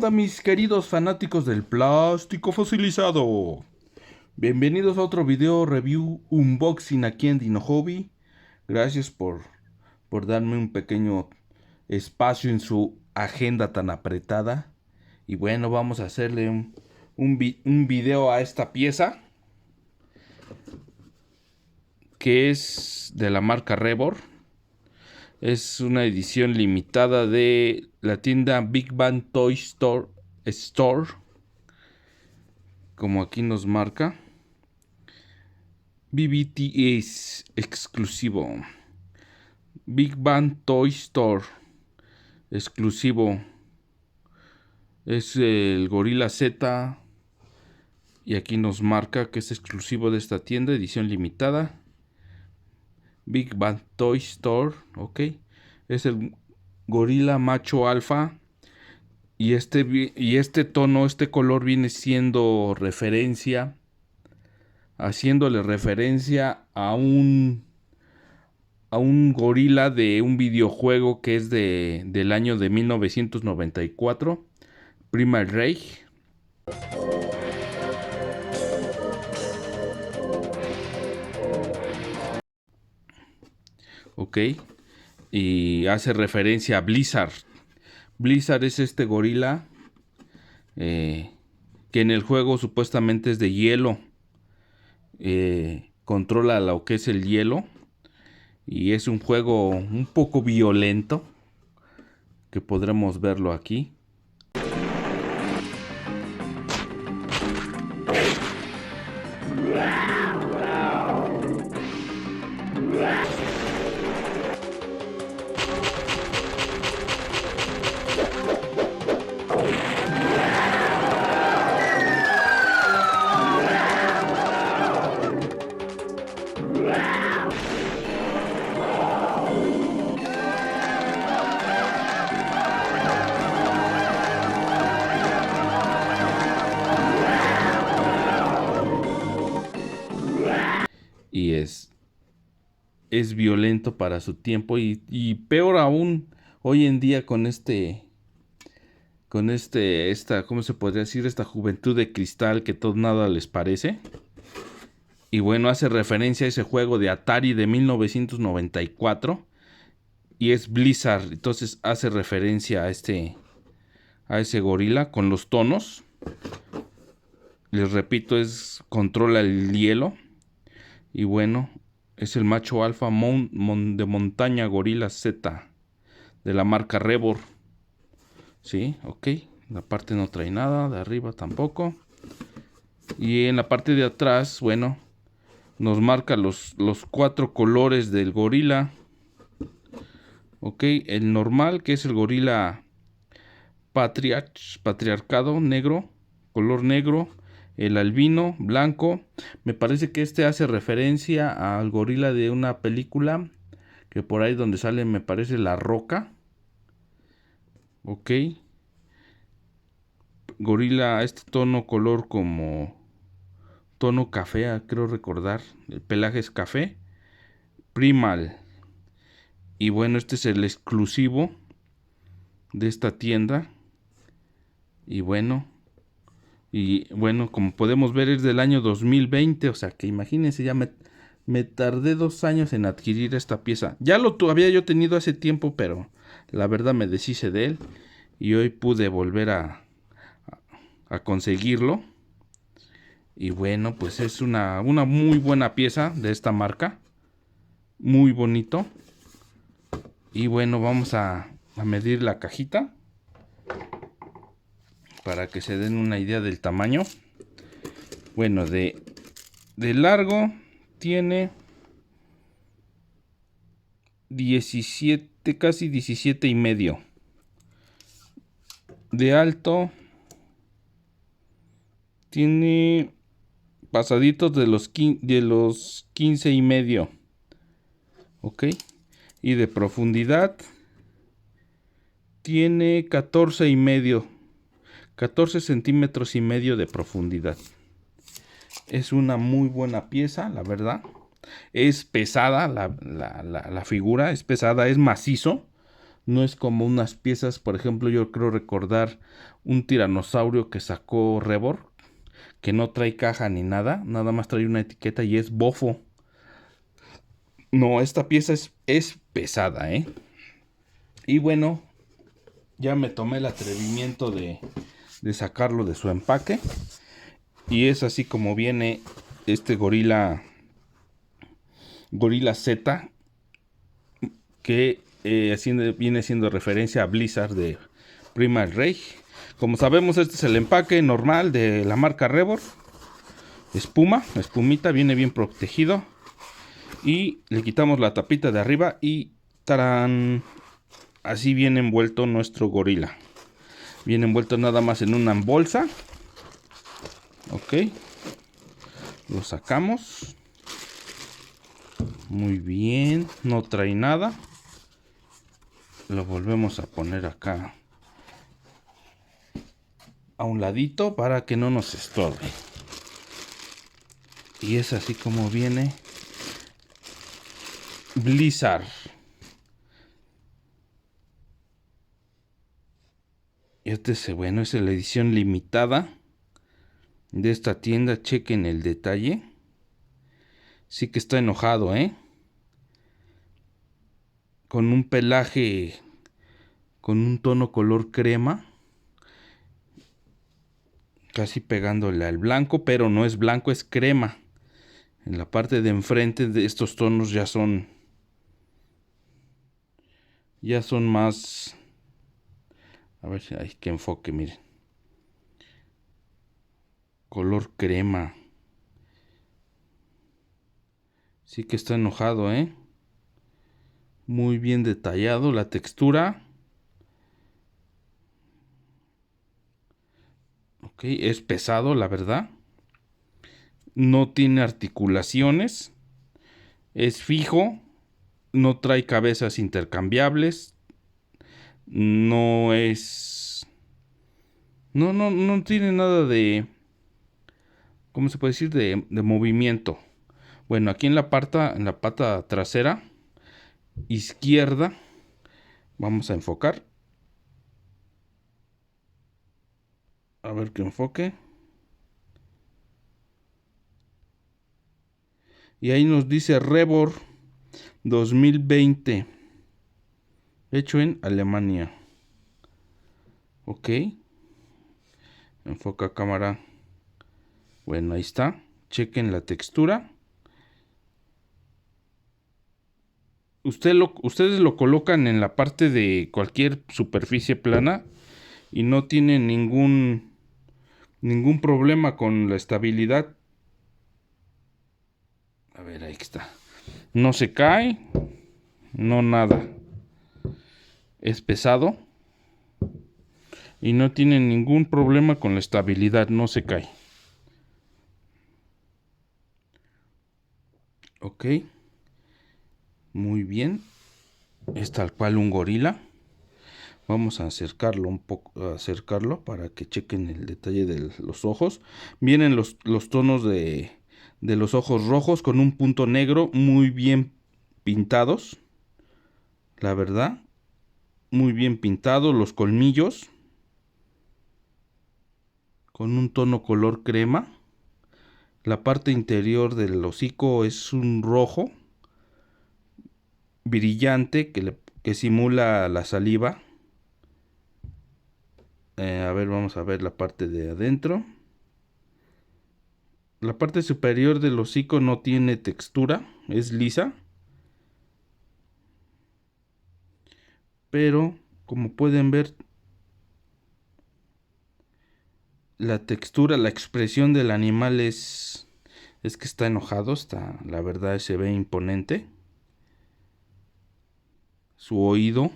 onda, mis queridos fanáticos del plástico fosilizado? Bienvenidos a otro video review unboxing aquí en Dino Hobby. Gracias por darme un pequeño espacio en su agenda tan apretada. Y bueno, vamos a hacerle un video a esta pieza, que es de la marca Rebor. Es una edición limitada de la tienda Big Bang Toy Store, como aquí nos marca. BBT es exclusivo. Big Bang Toy Store exclusivo. Es el Gorilla Z. Y aquí nos marca que es exclusivo de esta tienda, edición limitada. Big Bang Toy Store, ok. Es el Gorilla Macho Alfa. Y este tono, este color viene siendo haciéndole referencia a un gorila de un videojuego que es del año de 1994, Primal Rage. Ok, y hace referencia a Blizzard. Blizzard es este gorila que en el juego supuestamente es de hielo. Controla lo que es el hielo. Y es un juego un poco violento, que podremos verlo aquí. Y es violento para su tiempo y peor aún hoy en día con ¿cómo se podría decir? Esta juventud de cristal que todo nada les parece. Y bueno, hace referencia a ese juego de Atari de 1994 y es Blizzard, entonces hace referencia a ese gorila con los tonos. Les repito, controla el hielo. Y bueno, es el macho alfa de montaña Gorilla Z de la marca Rebor. Sí, ok. La parte no trae nada, de arriba tampoco. Y en la parte de atrás, bueno, nos marca los 4 colores del gorila. Ok, el normal, que es el gorila patriarcado, negro, color negro. El albino, blanco. Me parece que este hace referencia al gorila de una película que por ahí donde sale, me parece, La Roca. Ok. Gorila, este tono color como tono café, creo recordar. El pelaje es café. Primal. Y bueno, este es el exclusivo de esta tienda. Y bueno, como podemos ver es del año 2020. O sea que imagínense, ya me tardé 2 años en adquirir esta pieza. Ya lo había yo tenido hace tiempo, pero la verdad me deshice de él. Y hoy pude volver a conseguirlo. Y bueno, pues es una muy buena pieza de esta marca. Muy bonito. Y bueno, vamos a medir la cajita para que se den una idea del tamaño. Bueno, de largo tiene 17, casi 17 y medio. De alto tiene pasaditos de los 15 y medio. Ok. Y de profundidad tiene 14 y medio. 14 centímetros y medio de profundidad. Es una muy buena pieza, la verdad. Es pesada, la figura es pesada, es macizo. No es como unas piezas, por ejemplo, yo creo recordar un tiranosaurio que sacó Rebor, que no trae caja ni nada, nada más trae una etiqueta y es bofo. No, esta pieza es pesada, ¿eh? Y bueno, ya me tomé el atrevimiento de sacarlo de su empaque. Y es así como viene este Gorilla Z, que viene siendo referencia a Blizzard de Primal Rage. Como sabemos, este es el empaque normal de la marca Rebor. Espumita, viene bien protegido. Y le quitamos la tapita de arriba y ¡tarán! Así viene envuelto nuestro gorila. Viene envuelto nada más en una bolsa. Ok. Lo sacamos. Muy bien. No trae nada. Lo volvemos a poner acá a un ladito para que no nos estorbe. Y es así como viene Blizzard. Este es bueno, es la edición limitada de esta tienda. Chequen el detalle. Sí que está enojado, ¿eh? Con un pelaje con un tono color crema, casi pegándole al blanco, pero no es blanco, es crema. En la parte de enfrente de estos tonos ya son más, a ver si hay que enfoque, miren, color crema. Sí que está enojado, ¿eh? Muy bien detallado la textura. Ok, es pesado, la verdad. No tiene articulaciones. Es fijo. No trae cabezas intercambiables. No es... No tiene nada de... ¿Cómo se puede decir? De movimiento. Bueno, aquí en la pata trasera izquierda, vamos a enfocar. A ver que enfoque. Y ahí nos dice Rebor 2020. Hecho en Alemania. Ok. Enfoca cámara. Bueno, ahí está. Chequen la textura. Ustedes lo colocan en la parte de cualquier superficie plana y no tienen ningún problema con la estabilidad. A ver, ahí está. No se cae, no nada. Es pesado y no tiene ningún problema con la estabilidad, no se cae. Ok, muy bien. Es tal cual un gorila. Vamos a acercarlo un poco, para que chequen el detalle de los ojos. Vienen los tonos de los ojos rojos con un punto negro muy bien pintados. La verdad, muy bien pintados. Los colmillos con un tono color crema. La parte interior del hocico es un rojo brillante que simula la saliva. A ver, vamos a ver la parte de adentro. La parte superior del hocico no tiene textura, es lisa. Pero, como pueden ver, la textura, la expresión del animal es que está enojado, la verdad se ve imponente. Su oído,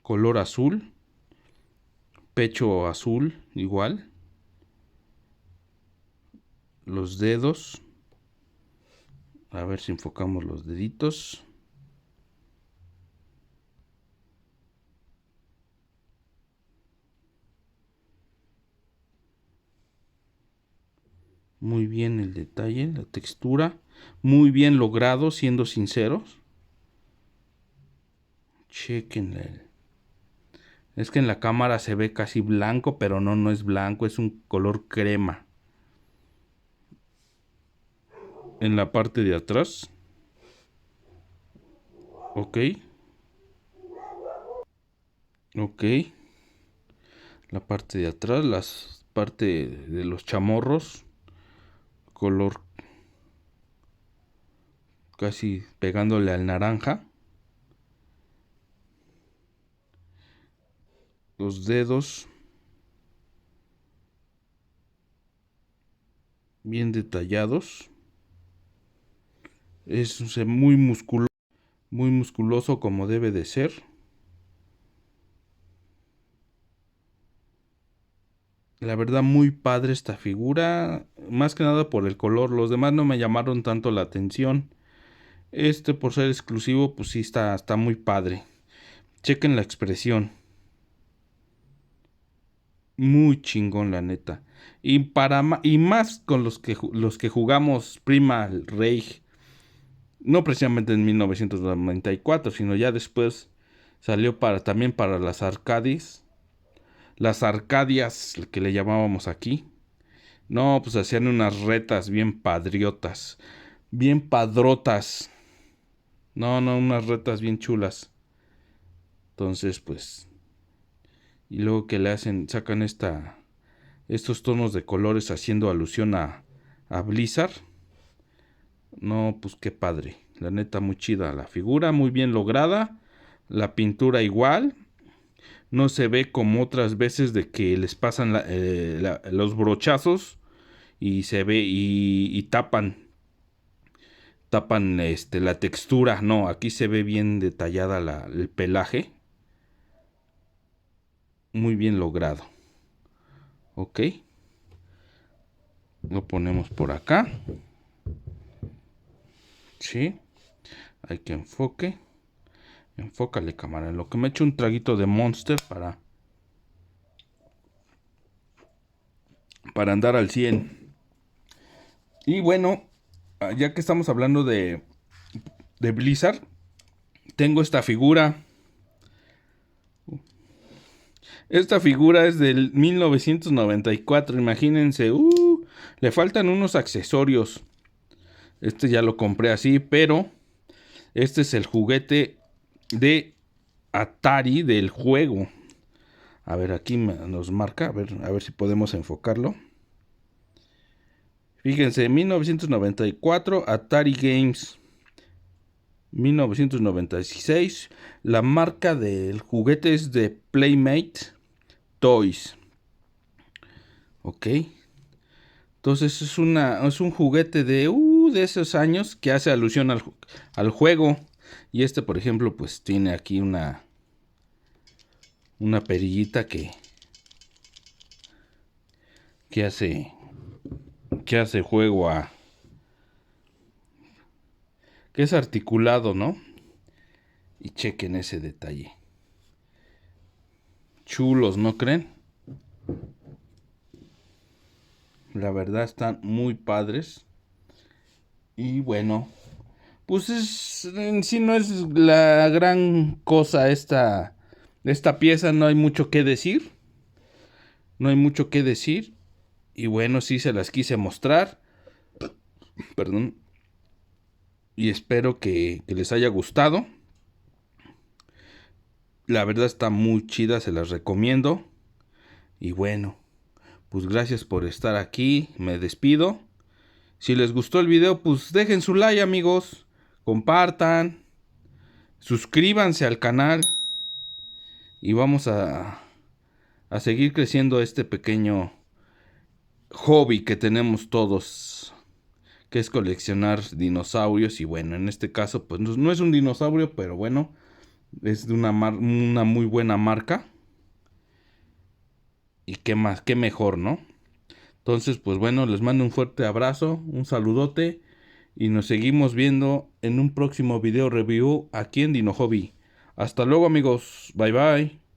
color azul, pecho azul, igual. Los dedos, a ver si enfocamos los deditos. Muy bien el detalle, la textura, muy bien logrado, siendo sinceros. Chequenle. Es que en la cámara se ve casi blanco, pero no es blanco, es un color crema. En la parte de atrás. Ok. Ok. La parte de atrás, las parte de los chamorros. Color casi pegándole al naranja. Los dedos bien detallados. Es muy musculoso como debe de ser. La verdad muy padre esta figura, más que nada por el color. Los demás no me llamaron tanto la atención. Este por ser exclusivo pues sí está muy padre. Chequen la expresión. Muy chingón la neta. Y más con los que jugamos Primal Rage. No precisamente en 1994, sino ya después salió también para las arcades. Las Arcadias, que le llamábamos aquí. No, pues hacían unas retas bien padriotas. Bien padrotas. No, unas retas bien chulas. Entonces, pues. Y luego que sacan estos tonos de colores haciendo alusión a Blizzard. No, pues qué padre. La neta, muy chida la figura, muy bien lograda. La pintura igual. No se ve como otras veces de que les pasan los brochazos y se ve y tapan la textura. No, aquí se ve bien detallada el pelaje. Muy bien logrado. Ok. Lo ponemos por acá. Sí. Hay que enfoque. Enfócale, cámara. En lo que me echo un traguito de Monster para andar al 100. Y bueno, ya que estamos hablando de Blizzard, tengo esta figura. Esta figura es del 1994, imagínense. Le faltan unos accesorios. Este ya lo compré así, pero este es el juguete de Atari del juego. A ver, aquí nos marca, a ver si podemos enfocarlo. Fíjense, 1994, Atari Games. 1996, la marca del juguete es de Playmate Toys. Ok. Entonces es un juguete de esos años que hace alusión al juego. Y este, por ejemplo, pues tiene aquí una perillita que hace juego que es articulado, ¿no? Y chequen ese detalle. Chulos, ¿no creen? La verdad están muy padres. Y bueno, pues en sí no es la gran cosa esta pieza, no hay mucho que decir. No hay mucho que decir. Y bueno, sí se las quise mostrar. Perdón. Y espero que les haya gustado. La verdad está muy chida, se las recomiendo. Y bueno, pues gracias por estar aquí. Me despido. Si les gustó el video, pues dejen su like, amigos. Compartan. Suscríbanse al canal. Y vamos a seguir creciendo este pequeño hobby que tenemos todos, que es coleccionar dinosaurios. Y bueno, en este caso pues no es un dinosaurio, pero bueno, es de una muy buena marca. Y qué más, qué mejor, ¿no? Entonces pues bueno, les mando un fuerte abrazo, un saludote, y nos seguimos viendo en un próximo video review aquí en Dino Hobby. Hasta luego, amigos, bye bye.